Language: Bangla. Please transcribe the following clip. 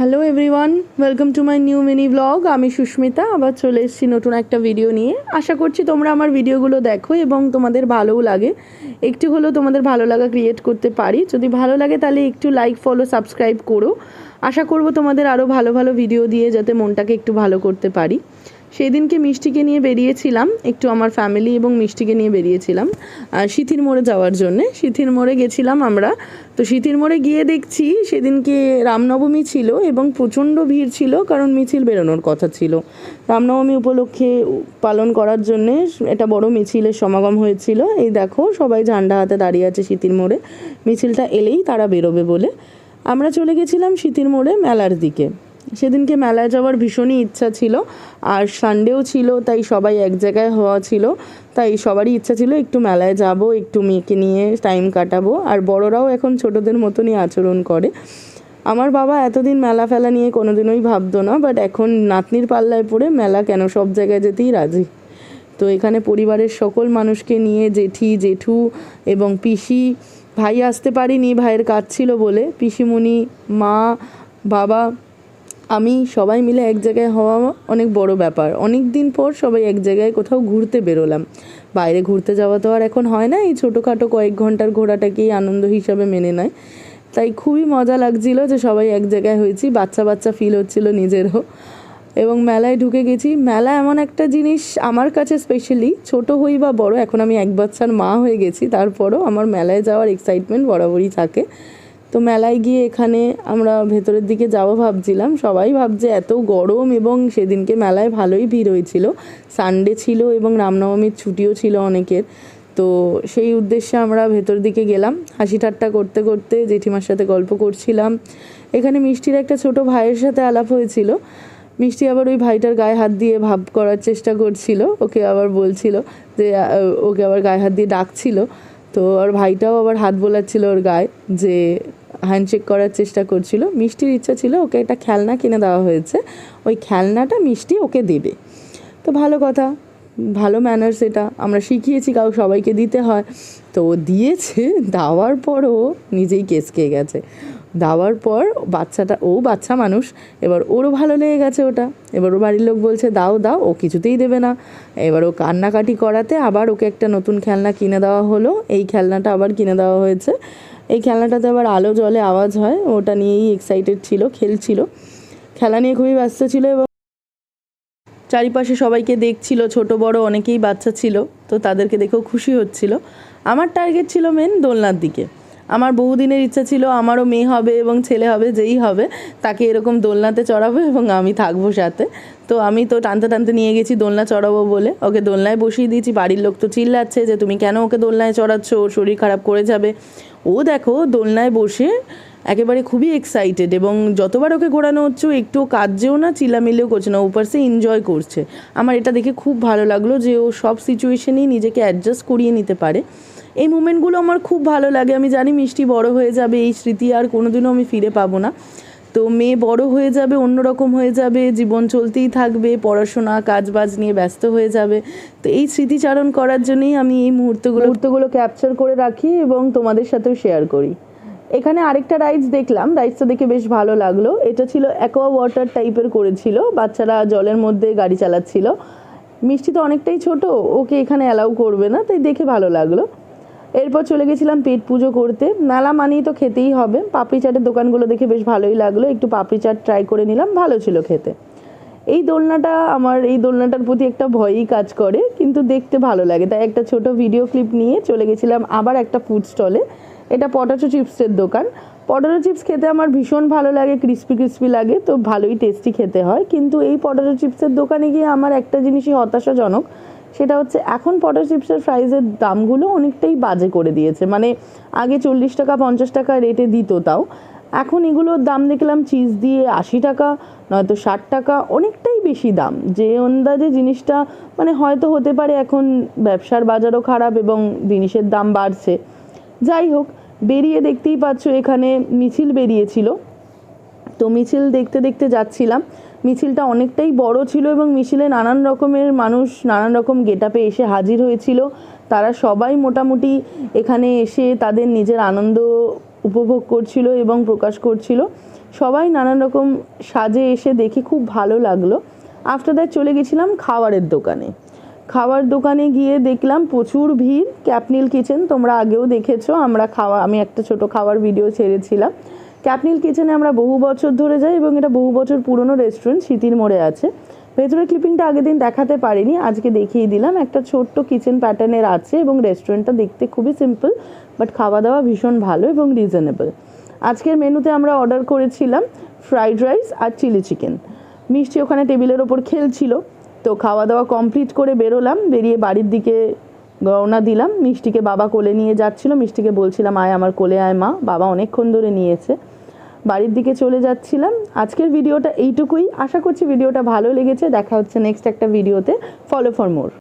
Hello everyone, welcome to my new mini blog. আমি সুস্মিতা আবার চলে এসেছি নতুন একটা ভিডিও নিয়ে। আশা করছি তোমরা আমার ভিডিওগুলো দেখো এবং তোমাদের ভালোও লাগে। একটু হলেও তোমাদের ভালো লাগা ক্রিয়েট করতে পারি। যদি ভালো লাগে তাহলে একটু লাইক, ফলো, সাবস্ক্রাইব করো। আশা করব তোমাদের আরও ভালো ভালো ভিডিও দিয়ে যাতে মনটাকে একটু ভালো করতে পারি। সেই দিনকে মিষ্টিকে নিয়ে বেরিয়েছিলাম, একটু আমার ফ্যামিলি এবং মিষ্টিকে নিয়ে বেরিয়েছিলাম সিথির মোড়ে যাওয়ার জন্যে। সিথির মোড়ে গেছিলাম আমরা। তো সিথির মোড়ে গিয়ে দেখছি সেদিনকে রামনবমী ছিল এবং প্রচণ্ড ভিড় ছিল, কারণ মিছিল বেরোনোর কথা ছিল। রামনবমী উপলক্ষে পালন করার জন্যে এটা বড় মিছিলের সমাগম হয়েছিল। এই দেখো সবাই ঝান্ডা হাতে দাঁড়িয়ে আছে সিথির মোড়ে, মিছিলটা এলেই তারা বেরোবে বলে। আমরা চলে গেছিলাম সিথির মোড়ে মেলার দিকে। সেদিনকে মেলায় যাওয়ার ভীষণই ইচ্ছা ছিল, আর সানডেও ছিল, তাই সবাই এক জায়গায় হওয়া ছিল, তাই সবারই ইচ্ছা ছিল একটু মেলায় যাব, একটু মেয়েকে নিয়ে টাইম কাটাবো। আর বড়রাও এখন ছোটদের মতনই আচরণ করে। আমার বাবা এতদিন মেলা ফেলা নিয়ে কোনোদিনই ভাবতো না, বাট এখন নাতনির পাল্লায় পড়ে মেলা কেন সব জায়গায় যেতেই রাজি। তো এখানে পরিবারের সকল মানুষকে নিয়ে, জেঠি, জেঠু এবং পিসি, ভাই আসতে পারিনি, ভাইয়ের কাজ ছিল বলে, পিসিমণি, মা, বাবা, আমি সবাই মিলে এক জায়গায় হওয়া অনেক বড় ব্যাপার। অনেক দিন পর সবাই এক জায়গায় কোথাও ঘুরতে বেরোলাম। বাইরে ঘুরতে যাওয়া তো আর এখন হয় না, এই ছোটোখাটো কয়েক ঘন্টার ঘোরাটাকেই আনন্দ হিসাবে মেনে নেয়। তাই খুবই মজা লাগছিল যে সবাই এক জায়গায় হয়েছি, বাচ্চা বাচ্চা ফিল হচ্ছিল নিজেরও। এবং মেলায় ঢুকে গেছি। মেলা এমন একটা জিনিস আমার কাছে স্পেশালি, ছোট হই বা বড়, এখন আমি এক বাচ্চার মা হয়ে গেছি, তারপরও আমার মেলায় যাওয়ার এক্সাইটমেন্ট বরাবরই থাকে। তো মেলায় গিয়ে এখানে আমরা ভেতরের দিকে যাব ভাবছিলাম, সবাই ভাবছে এত গরম, এবং সেদিনকে মেলায় ভালোই ভিড় হয়েছিল, সানডে ছিল এবং রামনবমীর ছুটিও ছিল অনেকের। তো সেই উদ্দেশ্যে আমরা ভেতর দিকে গেলাম, হাসি ঠাট্টা করতে করতে জেঠিমার সাথে গল্প করছিলাম। এখানে মিষ্টির একটা ছোট ভাইয়ের সাথে আলাপ হয়েছিল। মিষ্টি আবার ওই ভাইটার গায়ে হাত দিয়ে ভাব করার চেষ্টা করছিল, ওকে আবার বলছিল যে ওকে আবার গায়ে হাত দিয়ে ডাকছিল। তো ওর ভাইটাও আবার হাত বোলাচ্ছিল ওর গায়ে, যে হ্যান্ডশেক করার চেষ্টা করছিল। মিষ্টির ইচ্ছা ছিল ওকে একটা খেলনা কিনে দেওয়া হয়েছে, ওই খেলনাটা মিষ্টি ওকে দেবে। তো ভালো কথা, ভালো ম্যানার্স, এটা আমরা শিখিয়েছি, সবাইকে দিতে হয়। তো দিয়েছে, দেওয়ার পরও নিজেই কেসকে গেছে। দেওয়ার পর বাচ্চাটা, ও বাচ্চা মানুষ, এবার ওরও ভালো লেগে গেছে ওটা। এবার ওর বাড়ির লোক বলছে দাও দাও, ও কিছুতেই দেবে না। এবার ও কান্নাকাটি করাতে আবার ওকে একটা নতুন খেলনা কিনে দেওয়া হলো। এই খেলনাটা আবার কিনে দেওয়া হয়েছে। এই খেলনাটাতে আবার আলো জ্বলে, আওয়াজ হয়, ওটা নিয়েই এক্সাইটেড ছিল, খেলছিল, খেলা নিয়ে খুবই ব্যস্ত ছিল। এবং চারিপাশে সবাইকে দেখছিল, ছোট বড় অনেকেই বাচ্চা ছিল, তো তাদেরকে দেখেও খুশি হচ্ছিল। আমার টার্গেট ছিল মেন দোলনার দিকে। আমার বহুদিনের ইচ্ছা ছিল আমারও মেয়ে হবে এবং ছেলে হবে, যেই হবে তাকে এরকম দোলনাতে চড়াবো এবং আমি থাকবো সাথে। তো আমি তো টানতে টানতে নিয়ে গেছি দোলনা চড়াবো বলে, ওকে দোলনায় বসিয়ে দিয়েছি। বাড়ির লোক তো চিল্লাচ্ছে যে তুমি কেন ওকে দোলনায় চড়াচ্ছ, ওর শরীর খারাপ করে যাবে। ও দেখো দোলনায় বসে একেবারে খুবই এক্সাইটেড, এবং যতবার ওকে ঘোরানো হচ্ছে একটুও কাঁদছেও না, চিল্লামিল্লিও করছে না, উপর সে এনজয় করছে। আমার এটা দেখে খুব ভালো লাগলো যে ও সব সিচুয়েশনেই নিজেকে অ্যাডজাস্ট করিয়ে নিতে পারে। এই মুমেন্টগুলো আমার খুব ভালো লাগে। আমি জানি মিষ্টি বড় হয়ে যাবে, এই স্মৃতি আর কোনোদিনও আমি ফিরে পাবো না। তো মেয়ে বড় হয়ে যাবে, অন্যরকম হয়ে যাবে, জীবন চলতেই থাকবে, পড়াশোনা কাজবাজ নিয়ে ব্যস্ত হয়ে যাবে। তো এই স্মৃতিচারণ করার জন্যই আমি এই মুহূর্তগুলো ক্যাপচার করে রাখি এবং তোমাদের সাথেও শেয়ার করি। এখানে আরেকটা রাইডস দেখলাম, রাইডসটা দেখে বেশ ভালো লাগলো। এটা ছিল অ্যাকোয়া ওয়াটার টাইপের করেছিল, বাচ্চারা জলের মধ্যে গাড়ি চালাচ্ছিল। মিষ্টি তো অনেকটাই ছোট, ওকে এখানে অ্যালাউ করবে না, তাই দেখে ভালো লাগলো। এরপর চলে গেছিলাম পেট পুজো করতে। মেলা মানেই তো খেতেই হবে। পাপড়ি চাটের দোকানগুলো দেখে বেশ ভালোই লাগলো, একটু পাপড়ি চাট ট্রাই করে নিলাম, ভালো ছিল খেতে। এই দোলনাটার প্রতি একটা ভয়ই কাজ করে, কিন্তু দেখতে ভালো লাগে, তাই একটা ছোট ভিডিও ক্লিপ নিয়ে চলে গেছিলাম আবার একটা ফুড স্টলে। এটা পটাটো চিপসের দোকান। পটাটো চিপস খেতে আমার ভীষণ ভালো লাগে, ক্রিস্পি ক্রিস্পি লাগে, তো ভালোই টেস্টি খেতে হয়। কিন্তু এই পটাটো চিপসের দোকানে গিয়ে আমার একটা জিনিসই হতাশাজনক, সেটা হচ্ছে এখন পটাটো চিপসের প্রাইসের দামগুলো অনেকটাই বাজে করে দিয়েছে। মানে আগে 40 টাকা 50 টাকা রেটে দিত, তাও এখন এগুলোর দাম দেখলাম চিজ দিয়ে 80 টাকা, নয়তো 60 টাকা, অনেকটাই বেশি দাম। যে অন্দাজে জিনিসটা মানে হয়তো হতে পারে এখন ব্যবসার বাজারও খারাপ এবং জিনিসের দাম বাড়ছে। যাই হোক, বেরিয়ে দেখতেই পাচ্ছ এখানে মিছিল বেরিয়েছিল। তো মিছিল দেখতে দেখতে যাচ্ছিলাম। মিছিলটা অনেকটাই বড় ছিল এবং মিছিলে নানান রকমের মানুষ নানান রকম গেটআপে এসে হাজির হয়েছিল। তারা সবাই মোটামুটি এখানে এসে তাদের নিজের আনন্দ উপভোগ করছিল এবং প্রকাশ করছিল। সবাই নানান রকম সাজে এসে দেখে খুব ভালো লাগলো। আফটার দ্যাট চলে গেছিলাম খাবারের দোকানে। খাবার দোকানে গিয়ে দেখলাম প্রচুর ভিড়। ক্যাপনিল কিচেন তোমরা আগেও দেখেছো, আমি একটা ছোট খাওয়ার ভিডিও ছেড়েছিলাম। ক্যাপনিল কিচেনে আমরা বহু বছর ধরে যাই এবং এটা বহু বছর পুরনো রেস্টুরেন্ট, স্মৃতির মোড়ে আছে। ভেতরের ক্লিপিংটা আগের দিন দেখাতে পারিনি, আজকে দেখিয়ে দিলাম। একটা ছোট্ট কিচেন প্যাটার্নের আছে এবং রেস্টুরেন্টটা দেখতে খুবই সিম্পল, বাট খাওয়া দাওয়া ভীষণ ভালো এবং রিজনেবল। আজকের মেনুতে আমরা অর্ডার করেছিলাম ফ্রাইড রাইস আর চিলি চিকেন। মিষ্টি ওখানে টেবিলের ওপর খেলছিল, তো খাওয়া দাওয়া কমপ্লিট করে বেরোলাম। বেরিয়ে বাড়ির দিকে রওনা দিলাম। মিষ্টিকে বাবা কোলে নিয়ে যাচ্ছিলো, মিষ্টিকে বলছিলাম আয় আমার কোলে আয় মা, বাবা অনেকক্ষণ ধরে নিয়েছে। বাড়ির দিকে চলে যাচ্ছিলাম। আজকের ভিডিওটা এইটুকুই, আশা করছি ভিডিওটা ভালো লেগেছে। দেখা হচ্ছে নেক্সট একটা ভিডিওতে। Follow for more.